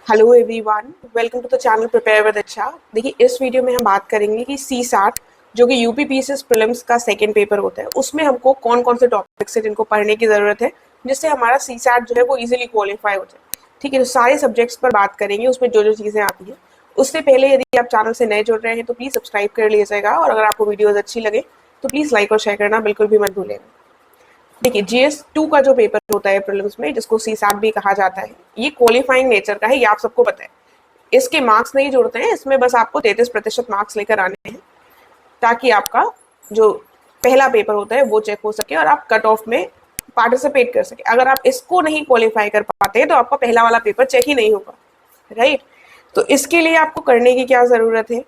Hello everyone, welcome to the channel prepare with अच्छा। देखिए, इस वीडियो में हम बात करेंगे कि CSAT जो कि यूपीपीसीएस प्रीलिम्स का सेकंड पेपर होता है, उसमें हमको कौन कौन से टॉपिक्स है जिनको पढ़ने की ज़रूरत है जिससे हमारा CSAT जो है वो इजीली क्वालिफाई हो जाए। ठीक है, तो सारे सब्जेक्ट्स पर बात करेंगे, उसमें जो जो चीज़ें आती हैं। उससे पहले यदि आप चैनल से नए जुड़ रहे हैं तो प्लीज़ सब्सक्राइब कर लीजिएगा, और अगर आपको वीडियोज़ अच्छी लगे तो प्लीज़ लाइक और शेयर करना बिल्कुल भी मत भूलें। देखिए, GS2 का जो पेपर होता है प्रीलिम्स में, जिसको CSAT भी कहा जाता है, ये क्वालिफाइंग नेचर का है, ये आप सबको पता है। इसके मार्क्स नहीं जुड़ते हैं, इसमें बस आपको 33% मार्क्स लेकर आने हैं ताकि आपका जो पहला पेपर होता है वो चेक हो सके और आप कट ऑफ में पार्टिसिपेट कर सके। अगर आप इसको नहीं क्वालिफाई कर पाते हैं तो आपका पहला वाला पेपर चेक ही नहीं होगा, राइट। तो इसके लिए आपको करने की क्या ज़रूरत है,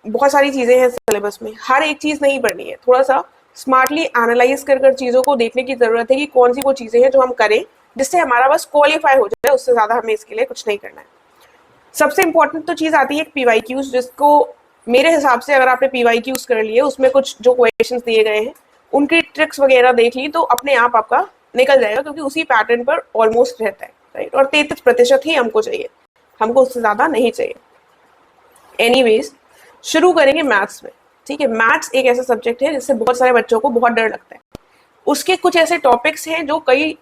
बहुत सारी चीज़ें हैं सिलेबस में, हर एक चीज़ नहीं पढ़नी है। थोड़ा सा स्मार्टली एनालाइज कर चीज़ों को देखने की ज़रूरत है कि कौन सी वो चीज़ें हैं जो हम करें जिससे हमारा बस क्वालिफाई हो जाए, उससे ज़्यादा हमें इसके लिए कुछ नहीं करना है। सबसे इंपॉर्टेंट तो चीज़ आती है PYQs, जिसको मेरे हिसाब से अगर आपने PYQs कर लिए, उसमें कुछ जो क्वेश्चंस दिए गए हैं उनकी ट्रिक्स वगैरह देख ली तो अपने आप आपका निकल जाएगा, क्योंकि उसी पैटर्न पर ऑलमोस्ट रहता है, राइट। और 33% ही हमको चाहिए, हमको उससे ज़्यादा नहीं चाहिए। एनीवेज, शुरू करेंगे मैथ्स में। ठीक है, मैथ्स एक ऐसा सब्जेक्ट है जिससे बहुत सारे बच्चों को बहुत डर लगता है। उसके कुछ ऐसे टॉपिक्स हैं जो कई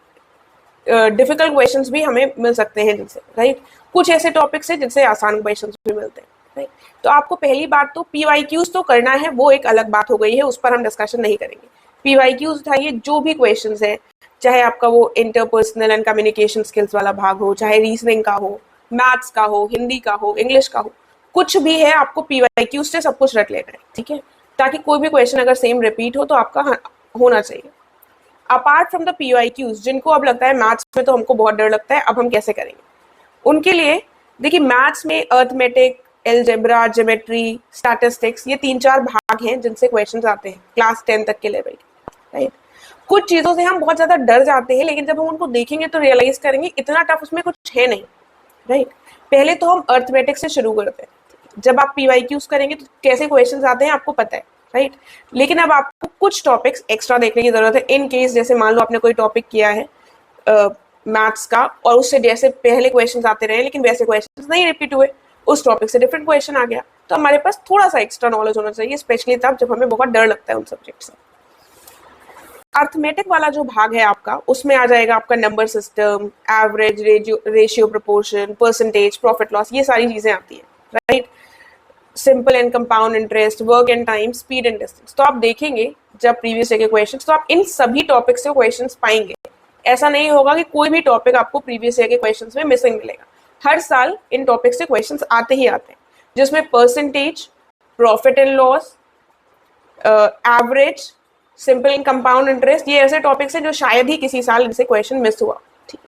डिफिकल्ट क्वेश्चंस भी हमें मिल सकते हैं जिनसे, राइट। कुछ ऐसे टॉपिक्स हैं जिनसे आसान क्वेश्चंस भी मिलते हैं, राइट। तो आपको पहली बात तो PYQs तो करना है, वो एक अलग बात हो गई है, उस पर हम डिस्कशन नहीं करेंगे। PYQs उठाइए, जो भी क्वेश्चंस है, चाहे आपका वो इंटरपर्सनल एंड कम्युनिकेशन स्किल्स वाला भाग हो, चाहे रीजनिंग का हो, मैथ्स का हो, हिंदी का हो, इंग्लिश का हो, कुछ भी है, आपको PYQs से सब कुछ रख लेना है, ठीक है, ताकि कोई भी क्वेश्चन अगर सेम रिपीट हो तो आपका होना चाहिए। अपार्ट फ्रॉम द PYQs, जिनको अब लगता है मैथ्स में तो हमको बहुत डर लगता है, अब हम कैसे करेंगे उनके लिए। देखिए, मैथ्स में अर्थमेटिक, एलजेब्रा, ज्योमेट्री, स्टैटिस्टिक्स, ये 3-4 भाग हैं जिनसे क्वेश्चंस आते हैं क्लास 10 तक के लेवल के, राइट। कुछ चीज़ों से हम बहुत ज़्यादा डर जाते हैं, लेकिन जब हम उनको देखेंगे तो रियलाइज करेंगे इतना टफ उसमें कुछ है नहीं, राइट। पहले तो हम अर्थमेटिक से शुरू करते हैं। जब आप PYQs करेंगे तो कैसे क्वेश्चंस आते हैं आपको पता है, राइट। लेकिन अब आपको कुछ टॉपिक्स एक्स्ट्रा देखने की जरूरत है, इन केस जैसे मान लो आपने कोई टॉपिक किया है मैथ्स का, और उससे जैसे पहले क्वेश्चंस आते रहे लेकिन वैसे क्वेश्चंस नहीं रिपीट हुए, उस टॉपिक से डिफरेंट क्वेश्चन आ गया, तो हमारे पास थोड़ा सा एक्स्ट्रा नॉलेज होना चाहिए, स्पेशली तब जब हमें बहुत डर लगता है उन सब्जेक्ट से। अर्थमेटिक वाला जो भाग है आपका, उसमें आ जाएगा आपका number system, average, ratio, proportion, percentage, profit loss, ये सारी चीजें आती हैं, right. Simple and compound interest, work and time, speed and distance. तो आप देखेंगे जब प्रीवियस ईयर के क्वेश्चंस, तो आप इन सभी टॉपिक से क्वेश्चंस पाएंगे। ऐसा नहीं होगा कि कोई भी टॉपिक आपको प्रीवियस ईयर के क्वेश्चंस में मिसिंग मिलेगा। हर साल इन टॉपिक से क्वेश्चंस आते ही आते हैं, जिसमें percentage, profit and loss, average, simple and compound interest, ये ऐसे टॉपिक्स हैं जो शायद ही किसी साल इनसे क्वेश्चन मिस हुआ, ठीक।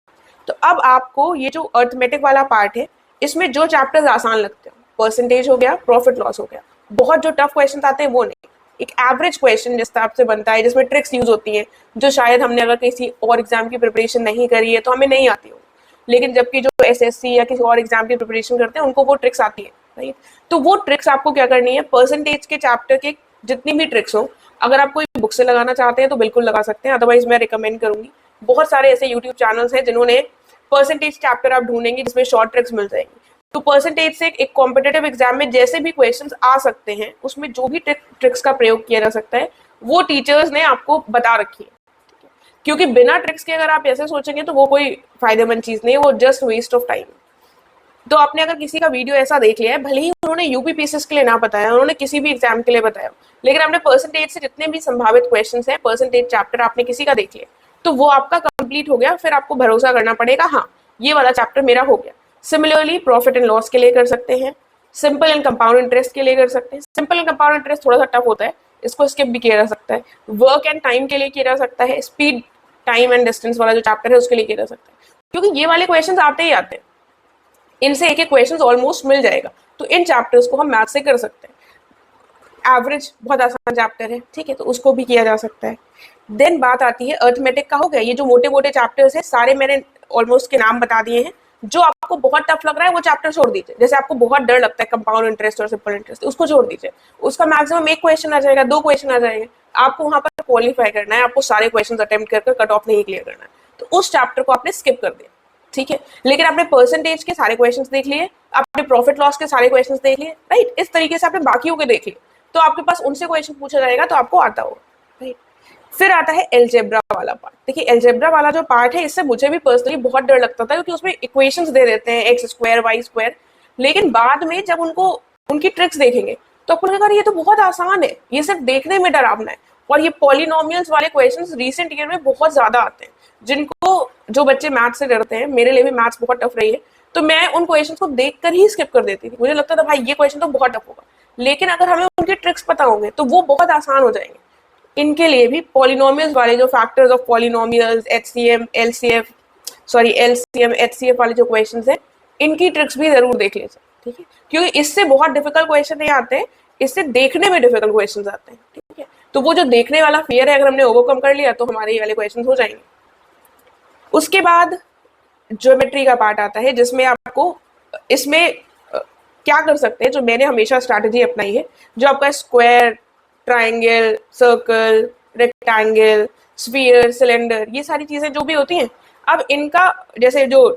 तो अब आपको ये जो अर्थमेटिक वाला पार्ट है, इसमें जो चैप्टर्स आसान लगते हैं, परसेंटेज हो गया, प्रॉफिट लॉस हो गया, बहुत जो टफ क्वेश्चन आते हैं वो नहीं, एक एवरेज क्वेश्चन जिस टाइप से बनता है, जिसमें ट्रिक्स यूज होती हैं जो शायद हमने अगर किसी और एग्जाम की प्रिपरेशन नहीं करी है तो हमें नहीं आती हो, लेकिन जबकि जो SSC या किसी और एग्जाम की प्रिपरेशन करते हैं उनको वो ट्रिक्स आती है, राइट। तो वो ट्रिक्स आपको क्या करनी है, परसेंटेज के चैप्टर के जितनी भी ट्रिक्स हो, अगर आप कोई बुक से लगाना चाहते हैं तो बिल्कुल लगा सकते हैं, अदरवाइज मैं रिकमेंड करूंगी, बहुत सारे ऐसे यूट्यूब चैनल्स हैं जिन्होंने परसेंटेज चैप्टर आप ढूंढेंगे जिसमें शॉर्ट ट्रिक्स मिल जाएंगी। तो परसेंटेज से एक कॉम्पिटेटिव एग्जाम में जैसे भी क्वेश्चंस आ सकते हैं, उसमें जो भी ट्रिक्स का प्रयोग किया जा सकता है वो टीचर्स ने आपको बता रखी है, क्योंकि बिना ट्रिक्स के अगर आप ऐसे सोचेंगे तो वो कोई फायदेमंद चीज नहीं है, वो जस्ट वेस्ट ऑफ टाइम। तो आपने अगर किसी का वीडियो ऐसा देख लिया है, भले ही उन्होंने यूपीपीसीएस के लिए ना बताया, उन्होंने किसी भी एग्जाम के लिए बताया, लेकिन आपने परसेंटेज से जितने भी संभावित क्वेश्चंस हैं, परसेंटेज चैप्टर आपने किसी का देख लिया, तो वो आपका कंप्लीट हो गया। फिर आपको भरोसा करना पड़ेगा, हाँ ये वाला चैप्टर मेरा हो गया। सिमिलरली प्रॉफिट एंड लॉस के लिए कर सकते हैं, सिंपल एंड कंपाउंड इंटरेस्ट के लिए कर सकते हैं। सिंपल एंड कंपाउंड इंटरेस्ट थोड़ा सा टफ होता है, इसको स्किप भी किया जा सकता है। वर्क एंड टाइम के लिए किया जा सकता है, स्पीड, टाइम एंड डिस्टेंस वाला जो चैप्टर है उसके लिए किया जा सकता है, क्योंकि ये वाले क्वेश्चन आते ही आते हैं, इनसे एक एक क्वेश्चन ऑलमोस्ट मिल जाएगा। तो इन चैप्टर्स को हम मैथ से कर सकते हैं। एवरेज बहुत आसान चैप्टर है, ठीक है, तो उसको भी किया जा सकता है। देन बात आती है अर्थमेटिक का, हो गया। ये जो मोटे मोटे चैप्टर्स हैं सारे मैंने ऑलमोस्ट के नाम बता दिए हैं। जो आपको बहुत टफ लग रहा है वो चैप्टर छोड़ दीजिए, जैसे आपको बहुत डर लगता है कंपाउंड इंटरेस्ट और सिंपल इंटरेस्ट, उसको छोड़ दीजिए। उसका मैक्सिमम एक क्वेश्चन आ जाएगा, 2 क्वेश्चन आ जाएंगे, आपको वहां पर क्वालिफाई करना है, आपको सारे क्वेश्चन अटेम्प्ट कर कट ऑफ नहीं क्लियर करना है, तो उस चैप्टर को आपने स्किप कर दिया, ठीक है, लेकिन आपने परसेंटेज के सारे क्वेश्चंस देख लिए, आपने प्रॉफिट लॉस के सारे क्वेश्चंस देख लिए, राइट। इस तरीके से आपने बाकियों के देख लिए, तो आपके पास उनसे क्वेश्चन पूछा जाएगा तो आपको आता होगा, राइट। फिर आता है एल्जेब्रा वाला पार्ट। देखिए एल्जेब्रा वाला जो पार्ट है, इससे मुझे भी पर्सनली बहुत डर लगता था, क्योंकि उसमें इक्वेशंस दे देते हैं एक्स स्क्वायर वाई स्क्वायर, लेकिन बाद में जब उनको उनकी ट्रिक्स देखेंगे तो आपको लगेगा ये तो बहुत आसान है, ये सिर्फ देखने में डरावना है। और ये पॉलिनोमियल्स वाले क्वेश्चंस रिसेंट ईयर में बहुत ज्यादा आते हैं, जिनको जो बच्चे मैथ्स से डरते हैं, मेरे लिए भी मैथ्स बहुत टफ रही है, तो मैं उन क्वेश्चंस को देखकर ही स्किप कर देती थी। मुझे लगता था भाई ये क्वेश्चन तो बहुत टफ होगा, लेकिन अगर हमें उनके ट्रिक्स पता होंगे तो वो बहुत आसान हो जाएंगे। इनके लिए भी पॉलिनोमियल्स वाले जो factors of polynomials, HCM, LCF, sorry LCM HCF वाले जो क्वेश्चंस हैं, इनकी ट्रिक्स भी जरूर देख लीजिए, ठीक है, क्योंकि इससे बहुत डिफिकल्ट क्वेश्चन नहीं आते हैं, इससे देखने में डिफिकल्ट क्वेश्चंस आते हैं, ठीक है। तो वो जो देखने वाला फियर है, अगर हमने ओवरकम कर लिया तो हमारे ये वाले क्वेश्चन हो जाएंगे। उसके बाद ज्योमेट्री का पार्ट आता है, जिसमें आपको इसमें क्या कर सकते हैं, जो मैंने हमेशा स्ट्रैटेजी अपनाई है, जो आपका square, triangle, circle, rectangle, sphere, cylinder, ये सारी चीजें जो भी होती हैं, अब इनका जैसे जो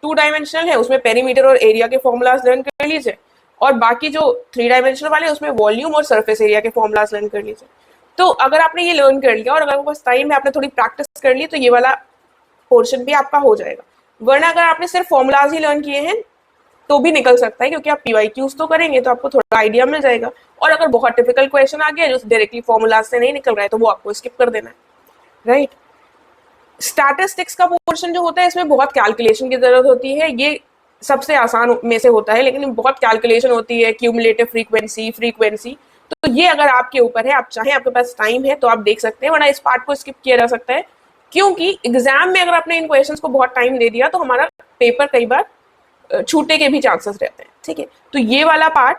2 डायमेंशनल है उसमें पेरीमीटर और एरिया के फॉर्मूलाज लर्न कर लीजिए, और बाकी जो 3 डायमेंशनल वाले उसमें वॉल्यूम और सरफेस एरिया के फॉर्मूलाज लर्न कर लीजिए। तो अगर आपने ये लर्न कर लिया और अगर आपके पास टाइम है, आपने थोड़ी प्रैक्टिस कर ली, तो ये वाला पोर्शन भी आपका हो जाएगा। वरना अगर आपने सिर्फ फॉर्मूलाज ही लर्न किए हैं तो भी निकल सकता है, क्योंकि आप पीवाईक्यूज तो करेंगे तो आपको थोड़ा आइडिया मिल जाएगा, और अगर बहुत डिफिकल्ट क्वेश्चन आ गया जो डायरेक्टली फॉर्मूलाज से नहीं निकल रहा है तो वो आपको स्किप कर देना है, राइट। स्टैटिस्टिक्स का पोर्शन जो होता है, इसमें बहुत कैलकुलेशन की जरूरत होती है, ये सबसे आसान में से होता है, लेकिन बहुत कैलकुलेशन होती है, क्यूमुलेटिव फ्रीक्वेंसी, तो ये अगर आपके ऊपर है, आप चाहें, आपके पास टाइम है तो आप देख सकते हैं, वरना इस पार्ट को स्किप किया जा सकता है, क्योंकि एग्जाम में अगर आपने इन क्वेश्चंस को बहुत टाइम दे दिया तो हमारा पेपर कई बार छूटने के भी चांसेस रहते हैं, ठीक है। तो ये वाला part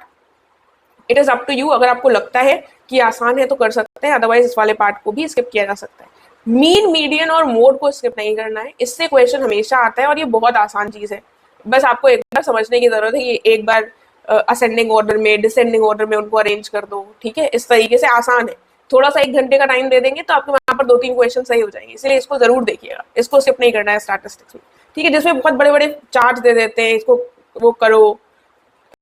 it is up to you, अगर आपको लगता है कि आसान है तो कर सकते हैं, अदरवाइज इस वाले पार्ट को भी स्किप किया जा सकता है। मीन, मीडियन और मोड को स्किप नहीं करना है, इससे क्वेश्चन हमेशा आता है और ये बहुत आसान चीज है, बस आपको एक बार समझने की जरूरत है। ये एक बार असेंडिंग ऑर्डर में, डिसेंडिंग ऑर्डर में उनको अरेंज कर दो, ठीक है, इस तरीके से आसान है। थोड़ा सा 1 घंटे का टाइम दे देंगे तो आपके वहां पर 2-3 क्वेश्चन सही हो जाएंगे, इसलिए इसको जरूर देखिएगा, इसको स्किप नहीं करना है स्टैटिस्टिक्स में, ठीक है। जिसमें बहुत बड़े बड़े चार्ट दे देते हैं, इसको वो करो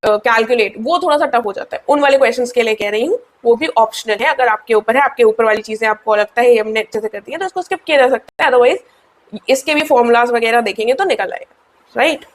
कैलकुलेट, वो थोड़ा सा टफ हो जाता है, उन वाले क्वेश्चंस के लिए कह रही हूँ, वो भी ऑप्शनल है, अगर आपके ऊपर है, आपके ऊपर वाली चीजें आपको लगता है ये हमने अच्छे से कर दी है तो इसको स्किप किया जा सकता है, अदरवाइज इसके भी फॉर्मूलाज वगैरह देखेंगे तो निकल आएगा, राइट।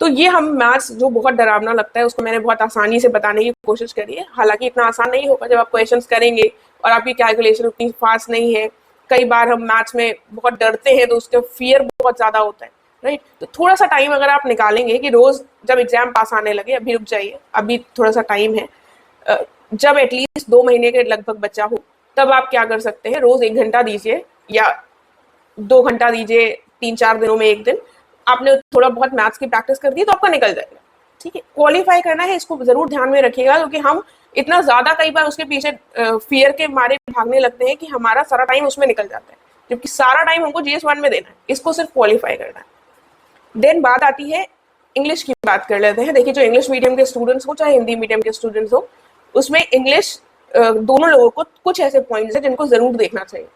तो ये हम मैथ्स जो बहुत डरावना लगता है उसको मैंने बहुत आसानी से बताने की कोशिश करी है, हालांकि इतना आसान नहीं होगा जब आप क्वेश्चंस करेंगे और आपकी कैलकुलेशन उतनी फास्ट नहीं है। कई बार हम मैथ्स में बहुत डरते हैं तो उसका फियर बहुत ज्यादा होता है, राइट। तो थोड़ा सा टाइम अगर आप निकालेंगे कि रोज जब एग्जाम पास आने लगे, अभी रुक जाइए, अभी थोड़ा सा टाइम है, जब एटलीस्ट 2 महीने के लगभग बच्चा हो, तब आप क्या कर सकते हैं, रोज 1 घंटा दीजिए या 2 घंटा दीजिए, 3-4 दिनों में 1 दिन आपने थोड़ा बहुत मैथ्स की प्रैक्टिस कर दी तो आपका निकल जाएगा, ठीक है। क्वालिफाई करना है, इसको जरूर ध्यान में रखिएगा, क्योंकि हम इतना ज्यादा कई बार उसके पीछे फियर के मारे भागने लगते हैं कि हमारा सारा टाइम उसमें निकल जाता है, जबकि सारा टाइम हमको GS1 में देना है, इसको सिर्फ क्वालिफाई करना है। देन बात आती है इंग्लिश की, बात कर लेते हैं। देखिए जो इंग्लिश मीडियम के स्टूडेंट्स हो चाहे हिंदी मीडियम के स्टूडेंट्स हो, उसमें इंग्लिश दोनों लोगों को कुछ ऐसे पॉइंट्स हैं जिनको जरूर देखना चाहिए,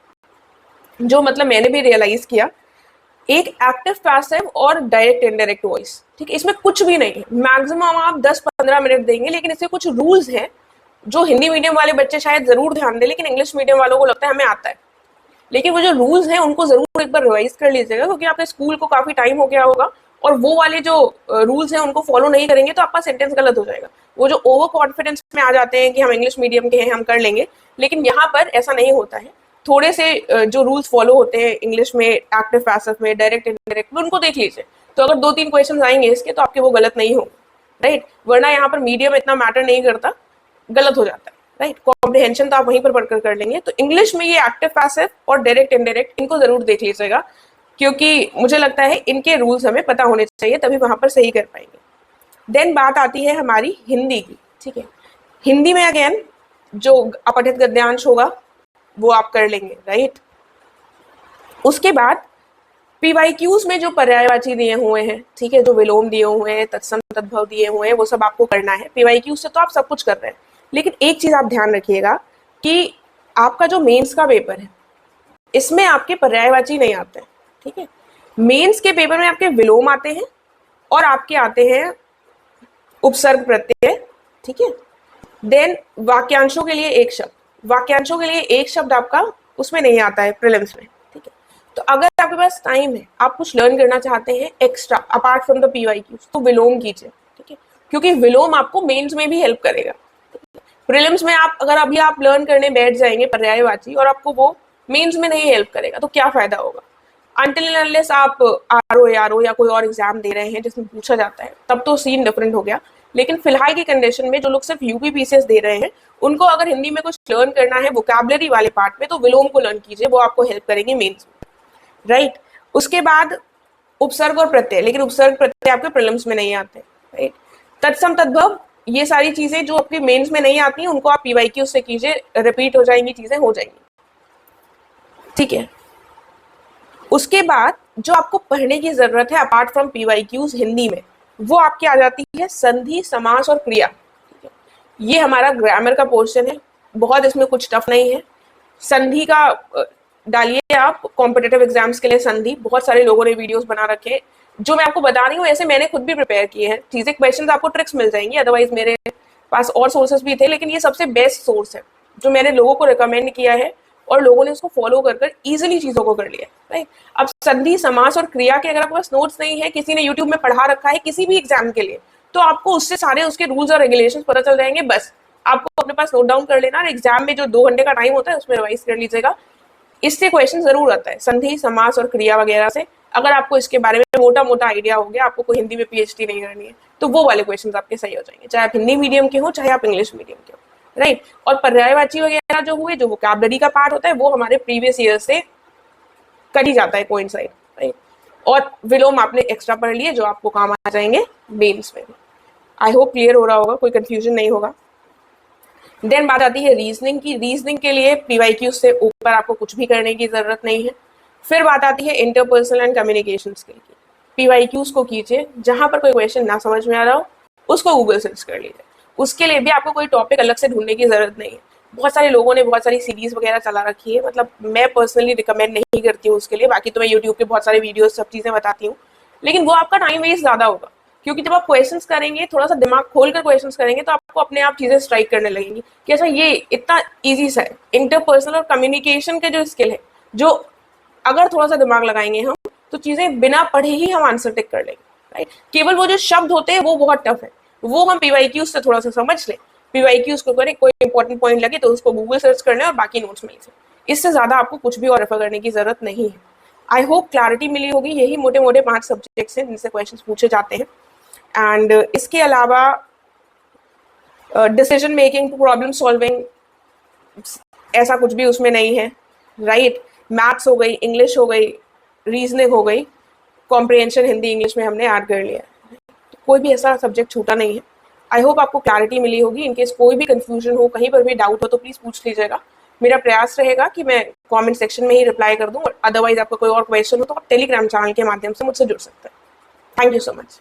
जो मतलब मैंने भी रियलाइज किया। एक एक्टिव पैसिव और डायरेक्ट इनडायरेक्ट वॉइस, ठीक है, इसमें कुछ भी नहीं है, मैक्सिमम आप 10-15 मिनट देंगे, लेकिन इससे कुछ रूल्स हैं जो हिंदी मीडियम वाले बच्चे शायद जरूर ध्यान दें, लेकिन इंग्लिश मीडियम वालों को लगता है हमें आता है, लेकिन वो जो रूल्स हैं उनको जरूर एक बार रिवाइज कर लीजिएगा, क्योंकि आपके स्कूल को काफी टाइम हो गया होगा और वो वाले जो रूल्स हैं उनको फॉलो नहीं करेंगे तो आपका सेंटेंस गलत हो जाएगा। वो जो ओवर कॉन्फिडेंस में आ जाते हैं कि हम इंग्लिश मीडियम के हैं, हम कर लेंगे, लेकिन यहाँ पर ऐसा नहीं होता है। थोड़े से जो रूल्स फॉलो होते हैं इंग्लिश में, एक्टिव पैसिव में, डायरेक्ट इनडायरेक्ट में, उनको देख लीजिए, तो अगर 2-3 क्वेश्चन आएंगे इसके तो आपके वो गलत नहीं होंगे, राइट। वरना यहाँ पर मीडियम इतना मैटर नहीं करता, गलत हो जाता है, राइट। कॉम्प्रिहेंशन तो आप वहीं पर पढ़कर कर लेंगे। तो इंग्लिश में ये एक्टिव पैसिव और डायरेक्ट इनडायरेक्ट, इनको जरूर देख लीजिएगा, क्योंकि मुझे लगता है इनके रूल्स हमें पता होने चाहिए, तभी वहां पर सही कर पाएंगे। देन बात आती है हमारी हिंदी की, ठीक है। हिंदी में अगेन जो अपठित गद्यांश होगा वो आप कर लेंगे, राइट। उसके बाद पीवाईक्यूज में जो पर्यायवाची दिए हुए हैं, ठीक है, जो विलोम दिए हुए हैं, तत्सम तद्भव दिए हुए हैं, वो सब आपको करना है। पीवाईक्यूज से तो आप सब कुछ कर रहे हैं, लेकिन एक चीज आप ध्यान रखिएगा कि आपका जो मेंस का पेपर है इसमें आपके पर्यायवाची नहीं आते हैं, ठीक है। मेंस के पेपर में आपके विलोम आते हैं और आपके आते हैं उपसर्ग प्रत्यय, ठीक है। देन वाक्यांशों के लिए एक शब्द, वाक्यांशों के लिए एक शब्द आपका उसमें नहीं आता है प्रीलिम्स में, ठीक है। तो अगर आपके पास टाइम है, आप कुछ लर्न करना चाहते हैं extra apart from the PYQs, तो विलोम कीजिए, ठीक है, क्योंकि विलोम आपको मेंस में भी हेल्प करेगा। प्रीलिम्स में आप अगर अभी आप लर्न करने बैठ जाएंगे पर्यायवाची और आपको वो मेंस में नहीं हेल्प करेगा तो क्या फायदा होगा। अनटिल अनलेस आप आरओ या कोई और एग्जाम दे रहे हैं जिसमें पूछा जाता है, तब तो सीन डिफरेंट हो गया। लेकिन फिलहाल की कंडीशन में जो लोग सिर्फ यूपीपीसीएस दे रहे हैं, उनको अगर हिंदी में कुछ लर्न करना है वोकैबुलरी वाले पार्ट में, तो विलोम को लर्न कीजिए, वो आपको हेल्प करेंगे मेंस में, राइट। उसके बाद उपसर्ग और प्रत्यय, लेकिन उपसर्ग प्रत्यय आपके प्रीलिम्स में नहीं आते, राइट। तत्सम तद्भव, ये सारी चीजें जो आपके मेंस में नहीं आती हैं, उनको आप पीवाईक्यू से कीजिए, रिपीट हो जाएंगी, चीजें हो जाएंगी, ठीक है। उसके बाद जो आपको पढ़ने की जरूरत है अपार्ट फ्रॉम पीवाईक्यूज हिंदी में, वो आपकी आ जाती है संधि, समास और क्रिया। ये हमारा ग्रामर का पोर्शन है, बहुत इसमें कुछ टफ नहीं है। संधि का डालिए आप कॉम्पिटिटिव एग्जाम्स के लिए संधि, बहुत सारे लोगों ने वीडियोस बना रखे हैं, जो मैं आपको बता रही हूँ ऐसे मैंने खुद भी प्रिपेयर किए हैं चीजें, क्वेश्चंस आपको ट्रिक्स मिल जाएंगी, अदरवाइज मेरे पास और सोर्सेस भी थे, लेकिन ये सबसे बेस्ट सोर्स है जो मैंने लोगों को रिकमेंड किया है और लोगों ने उसको फॉलो कर इजिली चीजों को कर लिया, राइट। अब संधि, समास और क्रिया के अगर आपके पास नोट्स नहीं है, किसी ने यूट्यूब में पढ़ा रखा है किसी भी एग्जाम के लिए, तो आपको उससे सारे उसके रूल्स और रेगुलेशंस पता चल जाएंगे। बस आपको अपने पास नोट डाउन कर लेना और एग्जाम में जो 2 घंटे का टाइम होता है उसमें रिवाइज कर लीजिएगा। इससे क्वेश्चन जरूर आता है संधि, समास और क्रिया वगैरह से। अगर आपको इसके बारे में मोटा मोटा आइडिया हो गया, आपको कोई हिंदी में पीएचडी नहीं करनी है, तो वो वाले क्वेश्चंस आपके सही हो जाएंगे, चाहे आप हिंदी मीडियम के हो चाहे आप इंग्लिश मीडियम के हो, राइट। और पर्यायवाची वगैरह जो हुए, जो वोकैबुलरी का पार्ट होता है, वो हमारे प्रीवियस ईयर से कर ही जाता है कोइंसाइड, राइट। और विलोम आपने एक्स्ट्रा पढ़ लिए जो आपको काम आ जाएंगे मेंस में। आई होप क्लियर हो रहा होगा, कोई कंफ्यूजन नहीं होगा। देन बात आती है रीजनिंग की। रीजनिंग के लिए पीवाईक्यू से ऊपर आपको कुछ भी करने की जरूरत नहीं है। फिर बात आती है इंटरपर्सनल एंड कम्युनिकेशन स्किल की। पीवाईक्यूज को कीजिए, जहां पर कोई क्वेश्चन ना समझ में आ रहा हो उसको गूगल सर्च कर लीजिए। उसके लिए भी आपको कोई टॉपिक अलग से ढूंढने की जरूरत नहीं है। बहुत सारे लोगों ने बहुत सारी सीरीज वगैरह चला रखी है, मतलब मैं पर्सनली रिकमेंड नहीं करती हूँ उसके लिए। बाकी तो मैं यूट्यूब पे बहुत सारे वीडियोस सब चीजें बताती हूँ, लेकिन वो आपका टाइम वेस्ट ज्यादा होगा, क्योंकि जब आप क्वेश्चंस करेंगे, थोड़ा सा दिमाग खोलकर क्वेश्चंस करेंगे, तो आपको अपने आप चीजें स्ट्राइक करने लगेंगी कि अच्छा ये इतना इजी सा है। इंटरपर्सनल और कम्युनिकेशन के जो स्किल है, जो अगर थोड़ा सा दिमाग लगाएंगे हम, तो चीजें बिना पढ़े ही हम आंसर टिक कर लेंगे, राइट। केवल वो जो शब्द होते हैं वो बहुत टफ है, वो हम पीवाईक्यूज से थोड़ा सा समझ लें, पीवाईक्यूज को करें, कोई इंपॉर्टेंट पॉइंट लगे तो उसको गूगल सर्च करना है और बाकी नोट्स में लिखें। इससे ज्यादा आपको कुछ भी और रेफर करने की जरूरत नहीं है। आई होप क्लैरिटी मिली होगी। यही मोटे मोटे 5 सब्जेक्ट्स हैं जिनसे क्वेश्चन पूछे जाते हैं। एंड इसके अलावा डिसीजन मेकिंग, प्रॉब्लम सॉल्विंग, ऐसा कुछ भी उसमें नहीं है, राइट। मैथ्स हो गई, इंग्लिश हो गई, रीजनिंग हो गई, कॉम्प्रिहेंशन हिंदी इंग्लिश में हमने ऐड कर लिया है, तो कोई भी ऐसा सब्जेक्ट छूटा नहीं है। आई होप आपको क्लैरिटी मिली होगी। इनकेस कोई भी कंफ्यूजन हो, कहीं पर भी डाउट हो, तो प्लीज पूछ लीजिएगा। मेरा प्रयास रहेगा कि मैं कमेंट सेक्शन में ही रिप्लाई कर दूं, और अदरवाइज आपका कोई और क्वेश्चन हो तो आप टेलीग्राम चैनल के माध्यम से मुझसे जुड़ सकते हैं। Thank you so much.